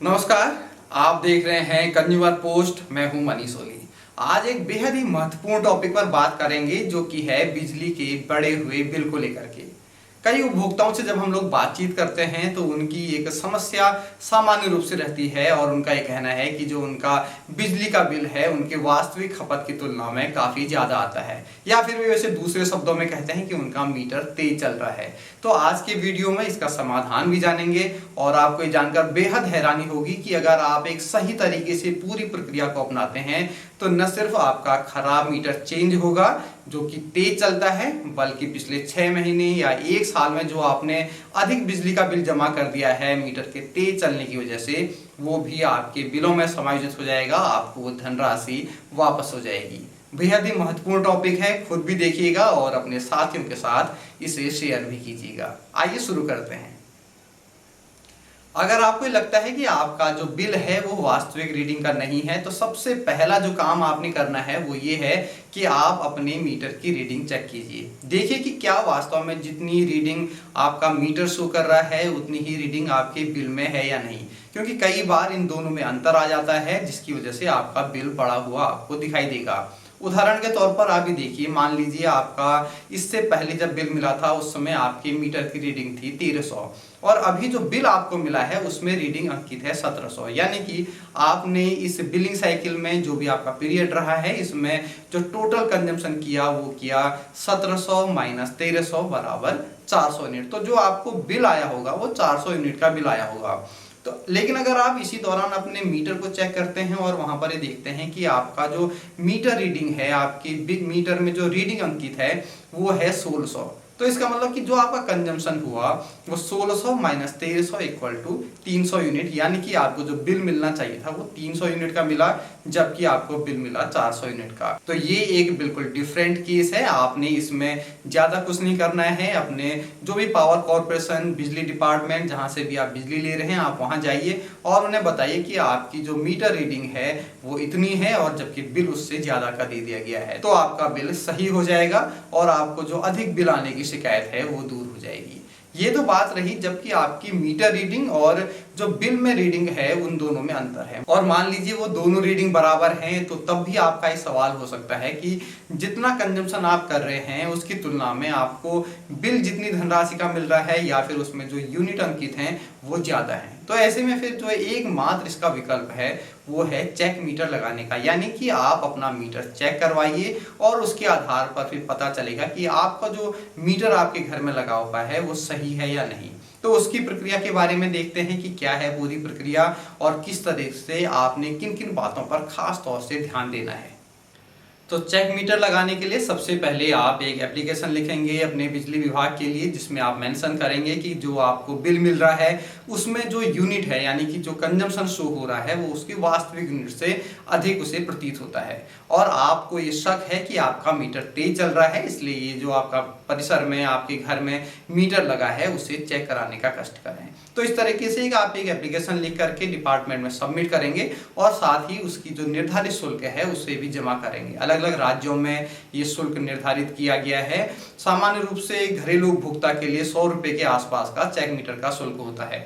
नमस्कार। आप देख रहे हैं कंज्यूमर पोस्ट। मैं हूं मनीष ओली। आज एक बेहद ही महत्वपूर्ण टॉपिक पर बात करेंगे जो कि है बिजली के बढ़े हुए बिल को लेकर के। कई उपभोक्ताओं से जब हम लोग बातचीत करते हैं तो उनकी एक समस्या सामान्य रूप से रहती है और उनका ये कहना है कि जो उनका बिजली का बिल है उनके वास्तविक खपत की तुलना में काफ़ी ज़्यादा आता है, या फिर वे वैसे दूसरे शब्दों में कहते हैं कि उनका मीटर तेज चल रहा है। तो आज के वीडियो में इसका समाधान भी जानेंगे और आपको ये जानकर बेहद हैरानी होगी कि अगर आप एक सही तरीके से पूरी प्रक्रिया को अपनाते हैं तो न सिर्फ आपका खराब मीटर चेंज होगा जो कि तेज चलता है, बल्कि पिछले 6 महीने या 1 साल में जो आपने अधिक बिजली का बिल जमा कर दिया है मीटर के तेज चलने की वजह से, वो भी आपके बिलों में समायोजित हो जाएगा। आपको वो धनराशि वापस हो जाएगी। बेहद ही महत्वपूर्ण टॉपिक है, खुद भी देखिएगा और अपने साथियों के साथ इसे शेयर भी कीजिएगा। आइए शुरू करते हैं। अगर आपको लगता है कि आपका जो बिल है वो वास्तविक रीडिंग का नहीं है तो सबसे पहला जो काम आपने करना है वो ये है कि आप अपने मीटर की रीडिंग चेक कीजिए। देखिए कि क्या वास्तव में जितनी रीडिंग आपका मीटर शो कर रहा है उतनी ही रीडिंग आपके बिल में है या नहीं, क्योंकि कई बार इन दोनों में अंतर आ जाता है जिसकी वजह से आपका बिल बढ़ा हुआ आपको दिखाई देगा। उदाहरण के तौर पर आप ही देखिए, मान लीजिए आपका इससे पहले जब बिल मिला था उस समय आपकी मीटर की रीडिंग थी 1300 और अभी जो बिल आपको मिला है उसमें रीडिंग अंकित है 1700, यानी कि आपने इस बिलिंग साइकिल में जो भी आपका पीरियड रहा है इसमें जो टोटल कंजम्पशन किया वो किया 1700 माइनस 1300 बराबर 400 यूनिट। तो जो आपको बिल आया होगा वो 400 यूनिट का बिल आया होगा। तो लेकिन अगर आप इसी दौरान अपने मीटर को चेक करते हैं और वहां पर ये देखते हैं कि आपका जो मीटर रीडिंग है, आपकी बिग मीटर में जो रीडिंग अंकित है वो है 1600, तो इसका मतलब कि जो आपका कंजम्पशन हुआ वो 1600 माइनस 1300 इक्वल टू 300 यूनिट, यानी कि आपको जो बिल मिलना चाहिए था वो 300 यूनिट का मिला जबकि आपको बिल मिला 400 यूनिट का। तो ये एक बिल्कुल डिफरेंट केस है। आपने इसमें ज्यादा कुछ नहीं करना है। अपने जो भी पावर कॉर्पोरेशन, बिजली डिपार्टमेंट, जहां से भी आप बिजली ले रहे हैं आप वहां जाइए और उन्हें बताइए कि आपकी जो मीटर रीडिंग है वो इतनी है और जबकि बिल उससे ज्यादा का दे दिया गया है, तो आपका बिल सही हो जाएगा और आपको जो अधिक बिल आने की शिकायत है वो दूर हो जाएगी। ये तो बात रही जबकि आपकी मीटर रीडिंग और जो बिल में रीडिंग है उन दोनों में अंतर है। और मान लीजिए वो दोनों रीडिंग बराबर हैं तो तब भी आपका ये सवाल हो सकता है कि जितना कंजम्पशन आप कर रहे हैं उसकी तुलना में आपको बिल जितनी धनराशि का मिल रहा है या फिर उसमें जो यूनिट अंकित हैं वो ज्यादा है। तो ऐसे में फिर जो एकमात्र इसका विकल्प है वो है चेक मीटर लगाने का, यानी कि आप अपना मीटर चेक करवाइए और उसके आधार पर फिर पता चलेगा कि आपका जो मीटर आपके घर में लगा हुआ है वो सही है या नहीं। तो उसकी प्रक्रिया के बारे में देखते हैं कि क्या है पूरी प्रक्रिया और किस तरह से आपने किन किन बातों पर खास तौर से ध्यान देना है। तो चेक मीटर लगाने के लिए सबसे पहले आप एक एप्लीकेशन लिखेंगे अपने बिजली विभाग के लिए जिसमें आप मेंशन करेंगे कि जो आपको बिल मिल रहा है उसमें जो यूनिट है यानी कि जो कंजम्पशन शो हो रहा है वो उसकी वास्तविक यूनिट से अधिक उसे प्रतीत होता है और आपको ये शक है कि आपका मीटर तेज चल रहा है, इसलिए ये जो आपका परिसर में आपके घर में मीटर लगा है उसे चेक कराने का कष्ट करें। तो इस तरीके से आप एक एप्लीकेशन लिख करके डिपार्टमेंट में सबमिट करेंगे और साथ ही उसकी जो निर्धारित शुल्क है उसे भी जमा करेंगे। अलग अलग राज्यों में ये शुल्क निर्धारित किया गया है। सामान्य रूप से घरेलू उपभोक्ता के लिए 100 रुपए के आसपास का चेक मीटर का शुल्क होता है।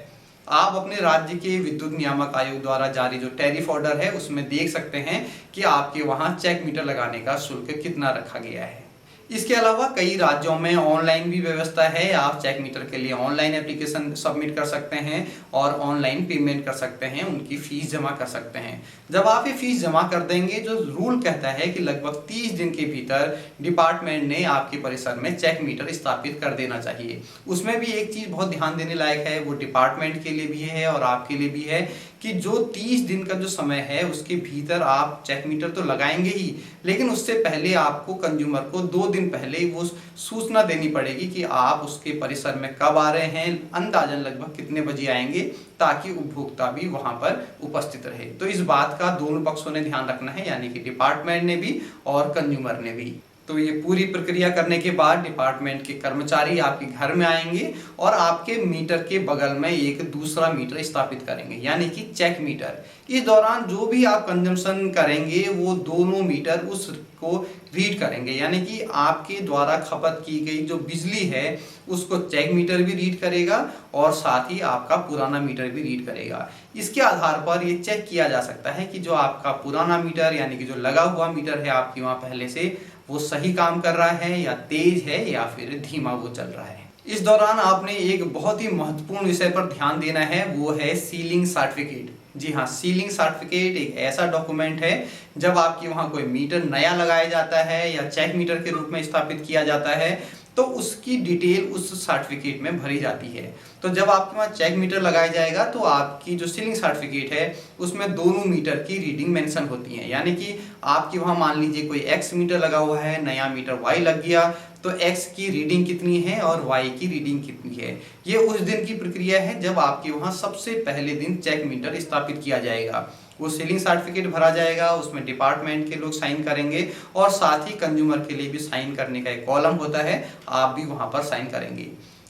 आप अपने राज्य के विद्युत नियामक आयोग द्वारा जारी जो टैरिफ ऑर्डर है उसमें देख सकते हैं कि आपके वहां चेक मीटर लगाने का शुल्क कितना रखा गया है। इसके अलावा कई राज्यों में ऑनलाइन भी व्यवस्था है। आप चेक मीटर के लिए ऑनलाइन एप्लीकेशन सबमिट कर सकते हैं और ऑनलाइन पेमेंट कर सकते हैं, उनकी फीस जमा कर सकते हैं। जब आप ये फीस जमा कर देंगे, जो रूल कहता है कि लगभग 30 दिन के भीतर डिपार्टमेंट ने आपके परिसर में चेक मीटर स्थापित कर देना चाहिए। उसमें भी एक चीज बहुत ध्यान देने लायक है, वो डिपार्टमेंट के लिए भी है और आपके लिए भी है कि जो 30 दिन का जो समय है उसके भीतर आप चेक मीटर तो लगाएंगे ही, लेकिन उससे पहले आपको कंज्यूमर को 2 दिन पहले वो सूचना देनी पड़ेगी कि आप उसके परिसर में कब आ रहे हैं, अंदाजन लगभग कितने बजे आएंगे, ताकि उपभोक्ता भी वहां पर उपस्थित रहे। तो इस बात का दोनों पक्षों ने ध्यान रखना है, यानी कि डिपार्टमेंट ने भी और कंज्यूमर ने भी। तो ये पूरी प्रक्रिया करने के बाद डिपार्टमेंट के कर्मचारी आपके घर में आएंगे और आपके मीटर के बगल में एक दूसरा मीटर स्थापित करेंगे, यानी कि चेक मीटर। इस दौरान जो भी आप कंजम्पशन करेंगे वो दोनों मीटर उसको रीड करेंगे, यानी कि आपके द्वारा खपत की गई जो बिजली है उसको चेक मीटर भी रीड करेगा और साथ ही आपका पुराना मीटर भी रीड करेगा। इसके आधार पर ये चेक किया जा सकता है कि जो आपका पुराना मीटर यानी कि जो लगा हुआ मीटर है आपके वहाँ पहले से, वो सही काम कर रहा है या तेज है या फिर धीमा वो चल रहा है। इस दौरान आपने एक बहुत ही महत्वपूर्ण विषय पर ध्यान देना है, वो है सीलिंग सर्टिफिकेट। जी हाँ, सीलिंग सर्टिफिकेट एक ऐसा डॉक्यूमेंट है जब आपके वहाँ कोई मीटर नया लगाया जाता है या चेक मीटर के रूप में स्थापित किया जाता है तो उसकी डिटेल उस सर्टिफिकेट में भरी जाती है। तो जब आपके वहाँ चेक मीटर लगाया जाएगा तो आपकी जो सीलिंग सर्टिफिकेट है उसमें दोनों मीटर की रीडिंग मेंशन होती है, यानी कि आपके वहाँ मान लीजिए कोई एक्स मीटर लगा हुआ है, नया मीटर वाई लग गया, तो एक्स की रीडिंग कितनी है और वाई की रीडिंग कितनी है। ये उस दिन की प्रक्रिया है जब आपके वहाँ सबसे पहले दिन चेक मीटर स्थापित किया जाएगा। वो सीलिंग सर्टिफिकेट भरा जाएगा, उसमें डिपार्टमेंट के लोग साइन करेंगे और साथ ही कंज्यूमर के लिए भी साइन करने का एक कॉलम होता है, आप भी वहां पर साइन करेंगे।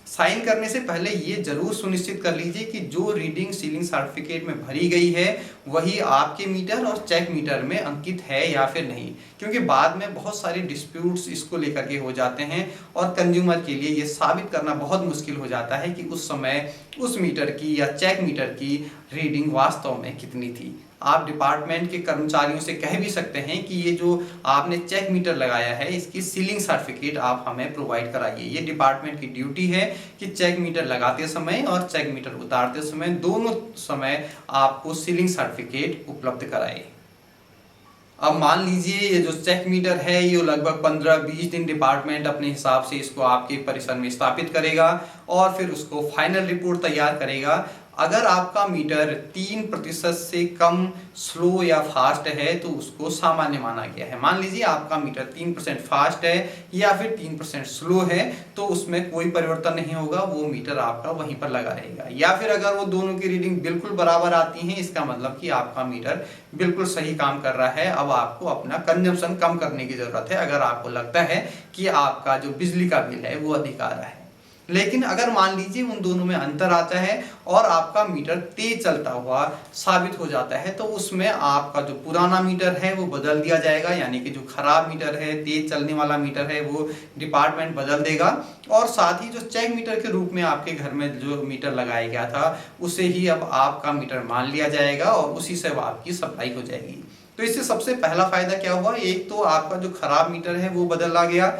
साइन करने से पहले ये जरूर सुनिश्चित कर लीजिए कि जो रीडिंग सीलिंग सर्टिफिकेट में भरी गई है वही आपके मीटर और चेक मीटर में अंकित है या फिर नहीं, क्योंकि बाद में बहुत सारे डिस्प्यूट्स इसको लेकर के हो जाते हैं और कंज्यूमर के लिए ये साबित करना बहुत मुश्किल हो जाता है कि उस समय उस मीटर की या चेक मीटर की रीडिंग वास्तव में कितनी थी। आप डिपार्टमेंट के कर्मचारियों से कह भी सकते हैं कि ये जो आपने चेक मीटर लगाया है इसकी सीलिंग सर्टिफिकेट आप हमें प्रोवाइड कराइए। ये डिपार्टमेंट की ड्यूटी है कि चेक मीटर लगाते समय और चेक मीटर उतारते समय दोनों समय आपको सीलिंग सर्टिफिकेट उपलब्ध कराए। अब मान लीजिए ये जो चेक मीटर है ये लगभग 15-20 दिन डिपार्टमेंट अपने हिसाब से इसको आपके परिसर में स्थापित करेगा और फिर उसको फाइनल रिपोर्ट तैयार करेगा। अगर आपका मीटर 3% से कम स्लो या फास्ट है तो उसको सामान्य माना गया है। मान लीजिए आपका मीटर 3% फास्ट है या फिर 3% स्लो है तो उसमें कोई परिवर्तन नहीं होगा, वो मीटर आपका वहीं पर लगा रहेगा। या फिर अगर वो दोनों की रीडिंग बिल्कुल बराबर आती है इसका मतलब कि आपका मीटर बिल्कुल सही काम कर रहा है। अब आपको अपना कंजम्पशन कम करने की जरूरत है अगर आपको लगता है कि आपका जो बिजली का बिल है वो अधिक आ रहा है। लेकिन अगर मान लीजिए उन दोनों में अंतर आता है और आपका मीटर तेज चलता हुआ साबित हो जाता है तो उसमें आपका जो पुराना मीटर है वो बदल दिया जाएगा, यानी कि जो खराब मीटर है, तेज चलने वाला मीटर है, वो डिपार्टमेंट बदल देगा और साथ ही जो चेक मीटर के रूप में आपके घर में जो मीटर लगाया गया था उसे ही अब आपका मीटर मान लिया जाएगा और उसी से अब आपकी सप्लाई हो जाएगी। तो इससे सबसे पहला फायदा क्या हुआ, एक तो आपका जो खराब मीटर है वो बदला गया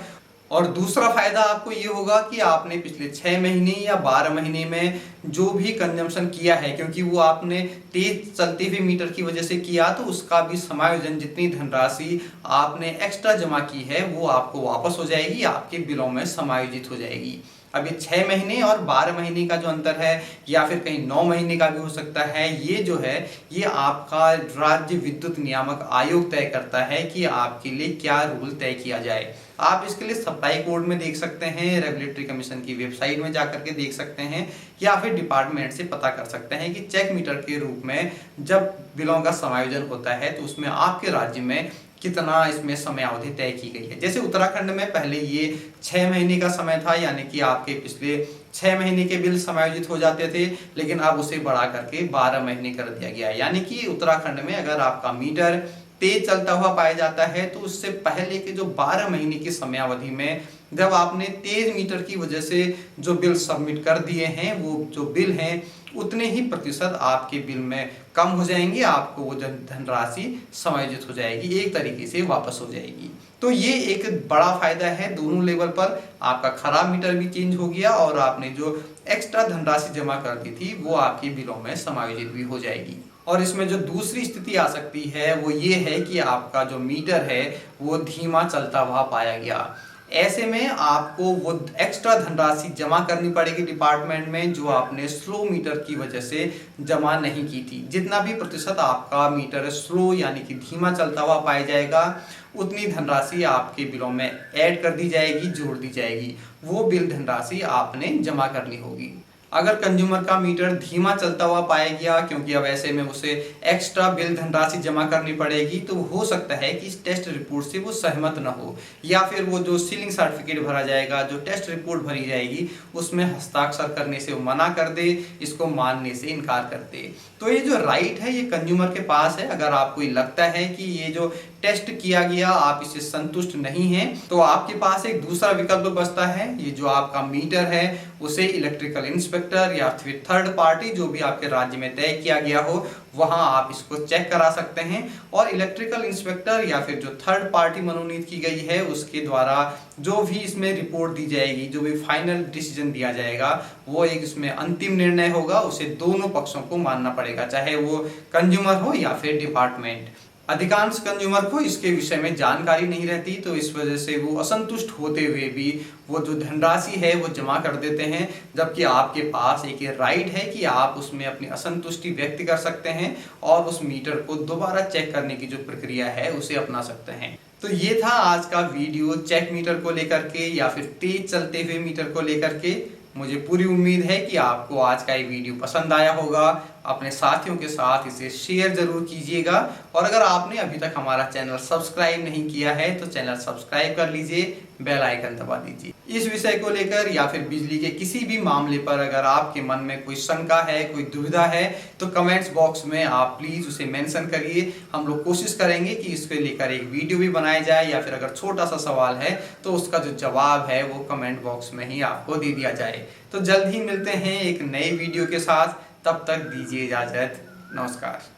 और दूसरा फायदा आपको ये होगा कि आपने पिछले 6 महीने या 12 महीने में जो भी कंजम्पशन किया है, क्योंकि वो आपने तेज चलते हुए मीटर की वजह से किया तो उसका भी समायोजन, जितनी धनराशि आपने एक्स्ट्रा जमा की है वो आपको वापस हो जाएगी, आपके बिलों में समायोजित हो जाएगी। अब ये 6 महीने और 12 महीने का जो अंतर है या फिर कहीं 9 महीने का भी हो सकता है, ये जो है ये आपका राज्य विद्युत नियामक आयोग तय करता है कि आपके लिए क्या रूल तय किया जाए। आप इसके लिए सप्लाई कोड में देख सकते हैं, रेगुलेटरी कमीशन की वेबसाइट में जाकर के देख सकते हैं या फिर डिपार्टमेंट से पता कर सकते हैं कि चेक मीटर के रूप में जब बिलों का समायोजन होता है तो उसमें आपके राज्य में कितना इसमें समय अवधि तय की गई है। जैसे उत्तराखंड में पहले ये 6 महीने का समय था, यानी कि आपके पिछले 6 महीने के बिल समायोजित हो जाते थे, लेकिन अब उसे बढ़ा करके 12 महीने कर दिया गया है। यानी कि उत्तराखंड में अगर आपका मीटर तेज चलता हुआ पाया जाता है तो उससे पहले के जो 12 महीने की समयावधि में जब आपने तेज मीटर की वजह से जो बिल सबमिट कर दिए हैं वो जो बिल हैं उतने ही प्रतिशत आपके बिल में कम हो जाएंगे, आपको वो धनराशि समायोजित हो जाएगी, एक तरीके से वापस हो जाएगी। तो ये एक बड़ा फायदा है दोनों लेवल पर, आपका खराब मीटर भी चेंज हो गया और आपने जो एक्स्ट्रा धनराशि जमा कर दी थी वो आपके बिलों में समायोजित भी हो जाएगी। और इसमें जो दूसरी स्थिति आ सकती है वो ये है कि आपका जो मीटर है वो धीमा चलता हुआ पाया गया। ऐसे में आपको वो एक्स्ट्रा धनराशि जमा करनी पड़ेगी डिपार्टमेंट में जो आपने स्लो मीटर की वजह से जमा नहीं की थी। जितना भी प्रतिशत आपका मीटर स्लो यानी कि धीमा चलता हुआ पाया जाएगा उतनी धनराशि आपके बिलों में ऐड कर दी जाएगी, जोड़ दी जाएगी, वो बिल धनराशि आपने जमा करनी होगी। अगर कंज्यूमर का मीटर धीमा चलता हुआ पाया गया, क्योंकि अब ऐसे में उसे एक्स्ट्रा बिल धनराशि जमा करनी पड़ेगी, तो हो सकता है कि इस टेस्ट रिपोर्ट से वो सहमत न हो, या फिर वो जो सीलिंग सर्टिफिकेट भरा जाएगा, जो टेस्ट रिपोर्ट भरी जाएगी, उसमें हस्ताक्षर करने से वो मना कर दे, इसको मानने से इनकार कर दे। तो ये जो राइट है ये कंज्यूमर के पास है। अगर आपको लगता है कि ये जो टेस्ट किया गया आप इससे संतुष्ट नहीं हैं, तो आपके पास एक दूसरा विकल्प बचता है। ये जो आपका मीटर है उसे इलेक्ट्रिकल इंस्पेक्टर या फिर थर्ड पार्टी, जो भी आपके राज्य में तय किया गया हो, वहां आप इसको चेक करा सकते हैं। और इलेक्ट्रिकल इंस्पेक्टर या फिर जो थर्ड पार्टी मनोनीत की गई है उसके द्वारा जो भी इसमें रिपोर्ट दी जाएगी, जो भी फाइनल डिसीजन दिया जाएगा, वो एक इसमें अंतिम निर्णय होगा। उसे दोनों पक्षों को मानना पड़ेगा, चाहे वो कंज्यूमर हो या फिर डिपार्टमेंट। अधिकांश कंज्यूमर को इसके विषय में जानकारी नहीं रहती, तो इस वजह से वो असंतुष्ट होते हुए भी वो जो धनराशि है वो जमा कर देते हैं, जबकि आपके पास एक राइट है कि आप उसमें अपनी असंतुष्टि व्यक्त कर सकते हैं और उस मीटर को दोबारा चेक करने की जो प्रक्रिया है उसे अपना सकते हैं। तो ये था आज का वीडियो चेक मीटर को लेकर के या फिर तेज चलते हुए मीटर को लेकर के। मुझे पूरी उम्मीद है कि आपको आज का ये वीडियो पसंद आया होगा। अपने साथियों के साथ इसे शेयर जरूर कीजिएगा, और अगर आपने अभी तक हमारा चैनल सब्सक्राइब नहीं किया है तो चैनल सब्सक्राइब कर लीजिए, बेल आइकन दबा दीजिए। इस विषय को लेकर या फिर बिजली के किसी भी मामले पर अगर आपके मन में कोई शंका है, कोई दुविधा है, तो कमेंट्स बॉक्स में आप प्लीज उसे मेंशन करिए। हम लोग कोशिश करेंगे कि इसको लेकर एक वीडियो भी बनाया जाए, या फिर अगर छोटा सा सवाल है तो उसका जो जवाब है वो कमेंट बॉक्स में ही आपको दे दिया जाए। तो जल्द ही मिलते हैं एक नए वीडियो के साथ, तब तक दीजिए इजाजत। नमस्कार।